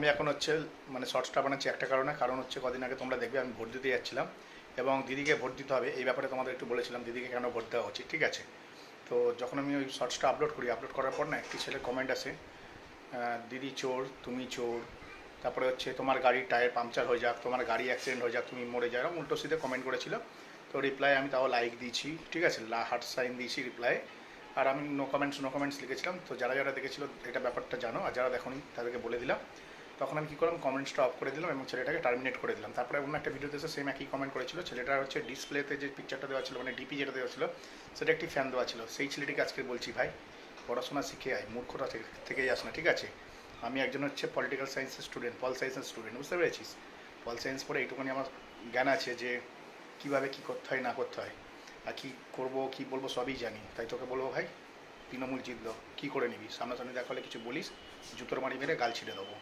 আমি এখন হচ্ছে মানে শর্টসটা বানাচ্ছি একটা কারণ হচ্ছে কদিন আগে তোমরা দেখবে আমি ভোট দিতে যাচ্ছিলাম এবং দিদিকে ভোট দিতে হবে এই ব্যাপারে তোমাদের একটু বলেছিলাম দিদিকে কেন ভোট দেওয়া উচিত, ঠিক আছে? তো যখন আমি ওই শর্টসটা আপলোড করার পর না একটি ছেলে কমেন্ট আসে, দিদি চোর, তুমি চোর, তারপরে হচ্ছে তোমার গাড়ির টায়ার পাংচার হয়ে যাক, তোমার গাড়ি অ্যাক্সিডেন্ট হয়ে যাক, তুমি মরে যাও, এরকম উল্টো সিধে কমেন্ট করেছিল। তো রিপ্লাই আমি তাও লাইক দিয়েছি, ঠিক আছে, হার্ট সাইন দিয়েছি রিপ্লাই। আর আমি নো কমেন্টস লিখেছিলাম। তো যারা যারা দেখেছিল এটা ব্যাপারটা জানো, আর যারা দেখোনি তাদেরকে বলে দিলাম। তখন আমি কী করলাম, কমেন্টসটা অফ করে দিলাম এবং ছেলেটাকে টার্মিনেট করে দিলাম। তারপরে অন্য একটা ভিডিওতে এসে সেম একই কমেন্ট করেছিল। ছেলেটার হচ্ছে ডিসপ্লেতে যে পিকচারটা দেওয়া ছিল, মানে ডিপি যেটা দেওয়া ছিল, সেটা একটি ফ্যান দেওয়া ছিল। সেই ছেলেটিকে আজকে বলছি, ভাই পড়াশোনা শিখে আয়, মূর্খতা থেকে যাস না, ঠিক আছে? আমি একজন হচ্ছে পলিটিক্যাল সায়েন্সের স্টুডেন্ট, পল সায়েন্সের স্টুডেন্ট, বুঝতে পেরেছিস? পল সায়েন্স পড়ে এইটুকুনি আমার জ্ঞান আছে যে কীভাবে কী করতে হয় না করতে হয়, আর কী করবো কী বলবো সবই জানি। তাই তোকে বলবো ভাই, তৃণমূল জিতলো, কী করে নিবি? সামনাসামনি দেখা হলে কিছু বলিস, জুতোর মারি মেরে গাল ছিঁড়ে দেবো।